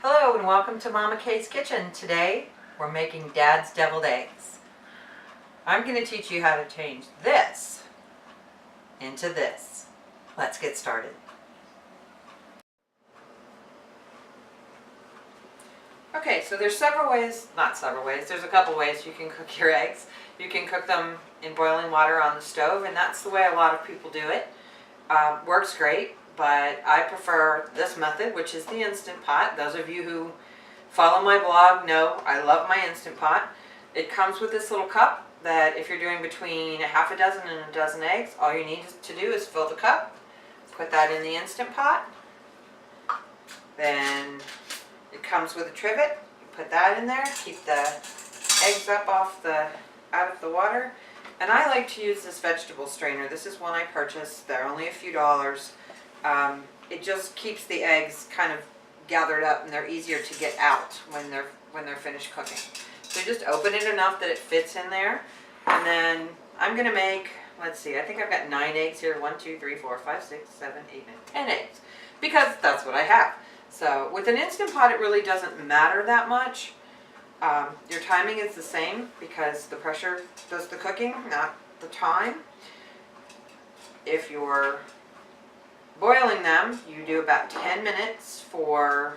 Hello and welcome to Mama Kay's Kitchen. Today we're making Dad's deviled eggs. I'm going to teach you how to change this into this. Let's get started. Okay, so there's there's a couple ways you can cook your eggs. You can cook them in boiling water on the stove, and that's the way a lot of people do it. Works great. But I prefer this method, which is the Instant Pot. Those of you who follow my blog know I love my Instant Pot. It comes with this little cup that if you're doing between a half a dozen and a dozen eggs, all you need to do is fill the cup, put that in the Instant Pot. Then it comes with a trivet. You put that in there, keep the eggs up out of the water. And I like to use this vegetable strainer. This is one I purchased. They're only a few dollars. It just keeps the eggs kind of gathered up, and they're easier to get out when they're finished cooking. So just open it enough that it fits in there, and then I'm going to make, let's see, I think I've got 9 eggs here. 1, 2, 3, 4, 5, 6, 7, 8, 9, 10 eggs, because that's what I have. So with an Instant Pot, it really doesn't matter that much. Your timing is the same because the pressure does the cooking, not the time. If you're boiling them, you do about 10 minutes for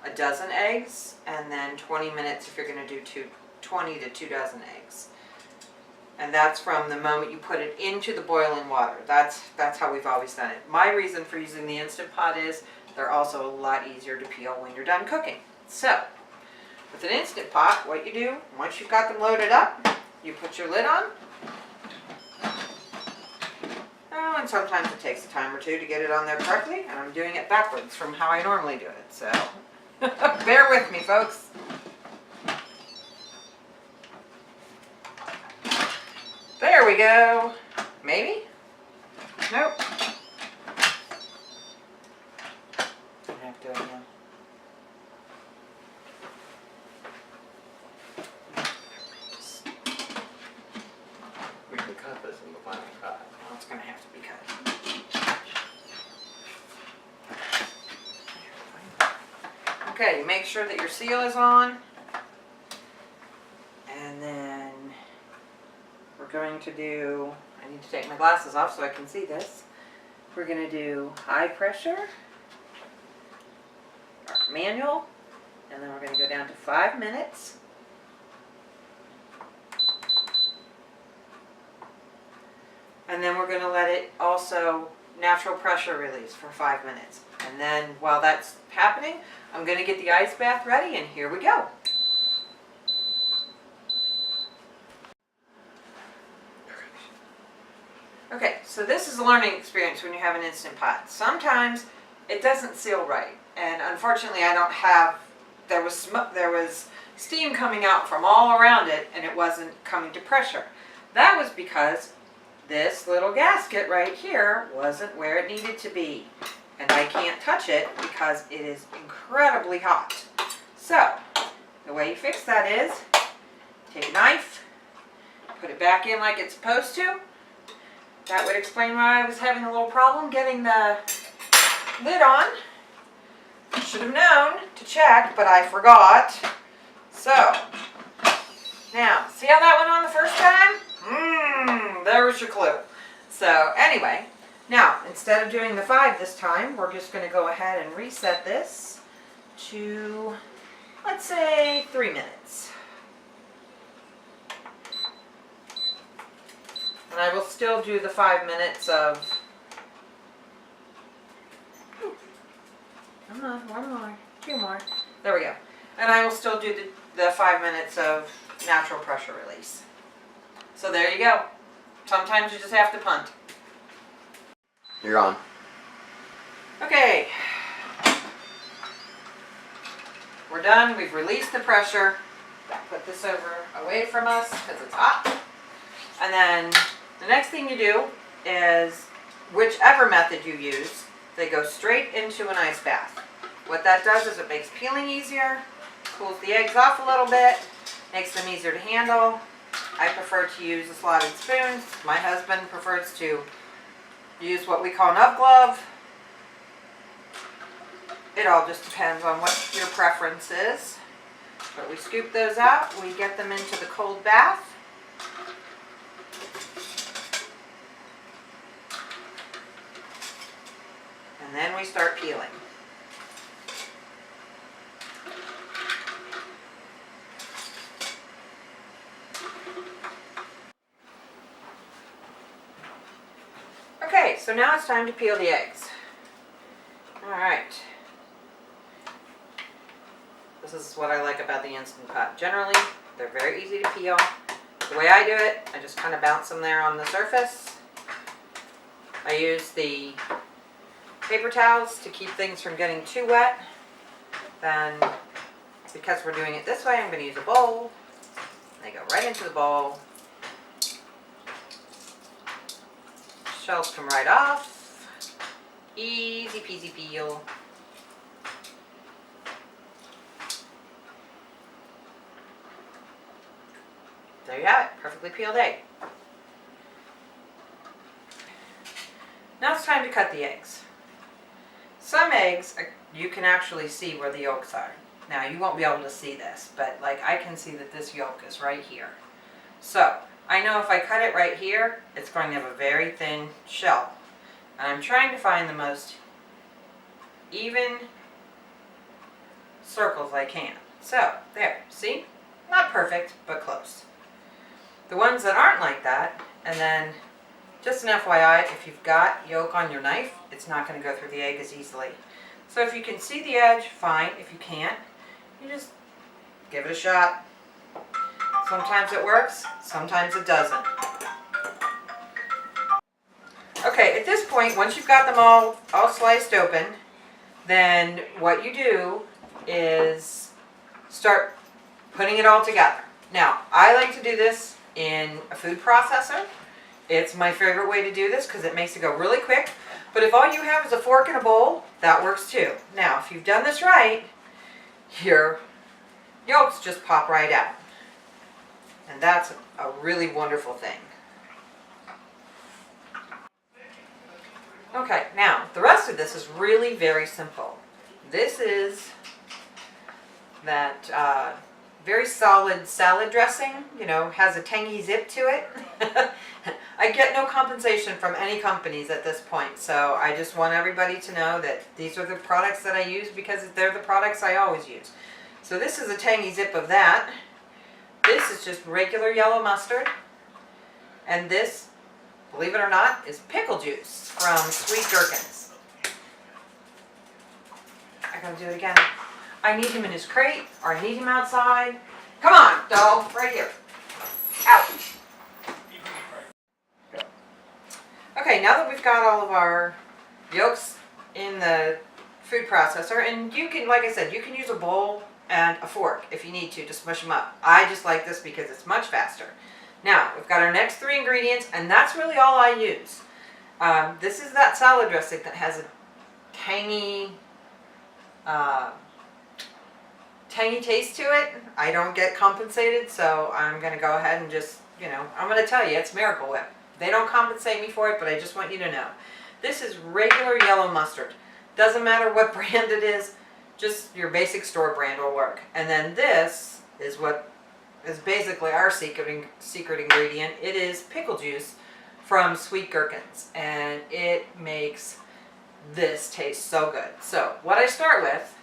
a dozen eggs, and then 20 minutes if you're going to do 20 to 2 dozen eggs. And that's from the moment you put it into the boiling water. That's how we've always done it. My reason for using the Instant Pot is they're also a lot easier to peel when you're done cooking. So, with an Instant Pot, what you do, once you've got them loaded up, you put your lid on. Oh, and sometimes it takes a time or two to get it on there correctly, and I'm doing it backwards from how I normally do it, so bear with me, folks. There we go. Maybe? Nope. I have to do it again. We can cut this in the final cut. Well, it's going to have to be cut. Okay, make sure that your seal is on. And then we're going to do, I need to take my glasses off so I can see this. We're going to do high pressure, or manual, and then we're going to go down to 5 minutes. And then we're going to let it also natural pressure release for 5 minutes. And then while that's happening, I'm going to get the ice bath ready, and here we go. Okay, so this is a learning experience when you have an Instant Pot. Sometimes it doesn't seal right, and unfortunately I don't have, there was steam coming out from all around it, and it wasn't coming to pressure. That was because this little gasket right here wasn't where it needed to be, and I can't touch it because it is incredibly hot. So the way you fix that is take a knife, put it back in like it's supposed to. That would explain why I was having a little problem getting the lid on. Should have known to check, but I forgot. So now, see how that went on the first time? There was your clue. So anyway, now instead of doing the 5 this time, we're just going to go ahead and reset this to, let's say, 3 minutes. And I will still do the 5 minutes of, come on, 1 more, 2 more, there we go. And I will still do the 5 minutes of natural pressure release. So there you go. Sometimes you just have to punt. You're on. Okay. We're done. We've released the pressure. Put this away from us because it's hot. And then the next thing you do is, whichever method you use, they go straight into an ice bath. What that does is it makes peeling easier, cools the eggs off a little bit, makes them easier to handle. I prefer to use the slotted spoons. My husband prefers to use what we call an up glove. It all just depends on what your preference is. But we scoop those out, we get them into the cold bath. And then we start peeling. Okay, so now it's time to peel the eggs. Alright. This is what I like about the Instant Pot. Generally, they're very easy to peel. The way I do it, I just kind of bounce them there on the surface. I use the paper towels to keep things from getting too wet. Then, because we're doing it this way, I'm going to use a bowl. They go right into the bowl. Shells come right off. Easy peasy peel. There you have it, perfectly peeled egg. Now it's time to cut the eggs. Some eggs, you can actually see where the yolks are. Now you won't be able to see this, but like I can see that this yolk is right here. So I know if I cut it right here, it's going to have a very thin shell. And I'm trying to find the most even circles I can. So there, see? Not perfect, but close. The ones that aren't like that, and then just an FYI, if you've got yolk on your knife, it's not going to go through the egg as easily. So if you can see the edge, fine. If you can't, you just give it a shot. Sometimes it works, sometimes it doesn't. Okay, at this point, once you've got them all sliced open, then what you do is start putting it all together. Now, I like to do this in a food processor. It's my favorite way to do this because it makes it go really quick. But if all you have is a fork and a bowl, that works too. Now, if you've done this right, your yolks just pop right out. And that's a really wonderful thing. Okay, now, the rest of this is really very simple. This is that very solid salad dressing, you know, has a tangy zip to it. I get no compensation from any companies at this point, so I just want everybody to know that these are the products that I use because they're the products I always use. So this is a tangy zip of that. This is just regular yellow mustard. And this, believe it or not, is pickle juice from Sweet Gherkins. I gotta do it again. I need him in his crate, or I need him outside. Come on, doll, right here. Out. Okay, now that we've got all of our yolks in the food processor, and you can, like I said, you can use a bowl and a fork if you need to smush them up. I just like this because it's much faster. Now, we've got our next 3 ingredients, and that's really all I use. This is that salad dressing that has a tangy, tangy taste to it. I don't get compensated, so I'm going to go ahead and just, you know, I'm going to tell you, it's Miracle Whip. They don't compensate me for it, but I just want you to know. This is regular yellow mustard. Doesn't matter what brand it is, just your basic store brand will work. And then this is what is basically our secret ingredient. It is pickle juice from Sweet Gherkins, and it makes this taste so good. So what I start with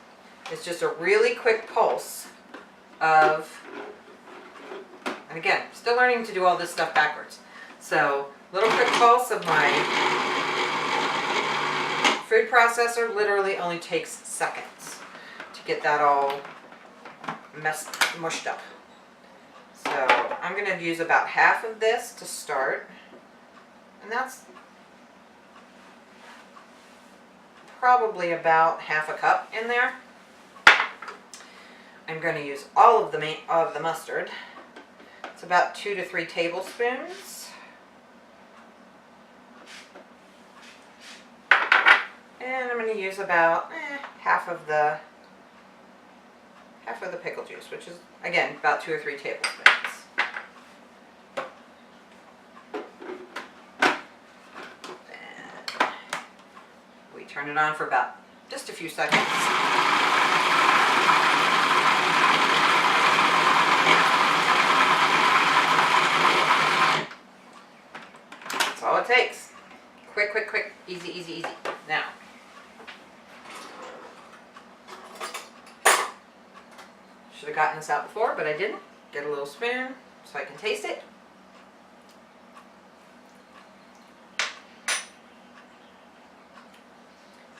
is just a really quick pulse of, and again, still learning to do all this stuff backwards. So little quick pulse of my food processor literally only takes seconds to get that all mushed up. So I'm going to use about half of this to start, and that's probably about half a cup in there. I'm going to use all of the mustard. It's about 2 to 3 tablespoons. And I'm going to use about half of the pickle juice, which is, again, about 2 or 3 tablespoons. And we turn it on for about just a few seconds. That's all it takes. Quick, quick, quick. Easy, easy, easy. Now, should have gotten this out before, but I didn't. Get a little spoon so I can taste it.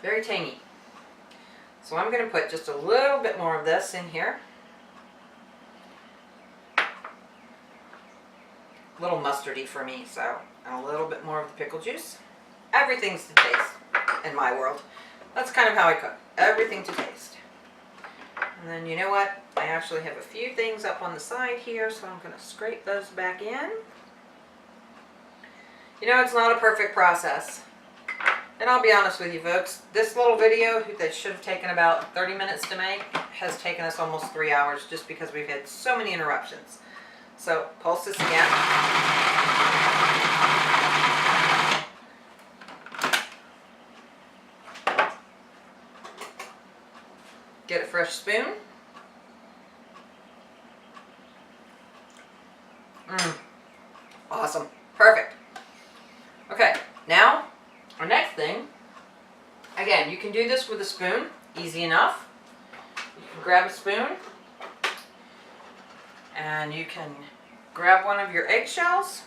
Very tangy. So I'm going to put just a little bit more of this in here. A little mustardy for me, so, and a little bit more of the pickle juice. Everything's to taste in my world. That's kind of how I cook. Everything to taste. And then you know what? I actually have a few things up on the side here, so I'm going to scrape those back in. You know, it's not a perfect process. And I'll be honest with you folks, this little video that should have taken about 30 minutes to make has taken us almost 3 hours just because we've had so many interruptions. So, pulse this again. Get a fresh spoon. Awesome. Perfect. Okay, now our next thing, again, you can do this with a spoon, easy enough. You can grab a spoon and you can grab one of your eggshells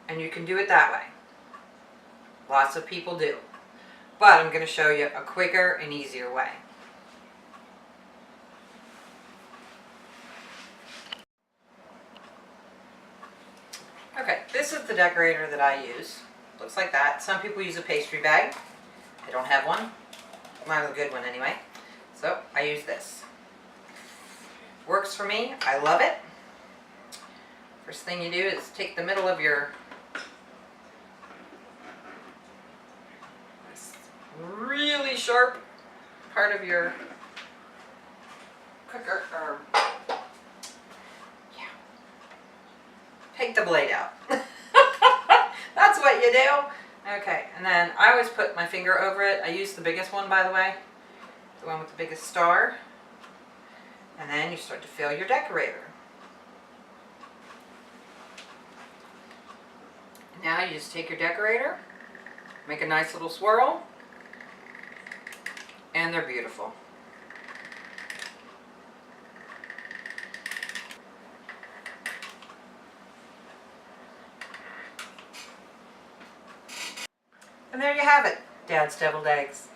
and you can do it that way. Lots of people do. But I'm going to show you a quicker and easier way. Okay, this is the decorator that I use. Looks like that. Some people use a pastry bag. I don't have one. Mine's a good one anyway. So I use this. Works for me. I love it. First thing you do is take the middle of your really sharp part of your cooker, or yeah, take the blade out. That's what you do. Okay, and then I always put my finger over it. I use the biggest one, by the way, the one with the biggest star. And then you start to fill your decorator. Now you just take your decorator, make a nice little swirl, and they're beautiful. And there you have it, Dad's Deviled Eggs.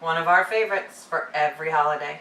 One of our favorites for every holiday.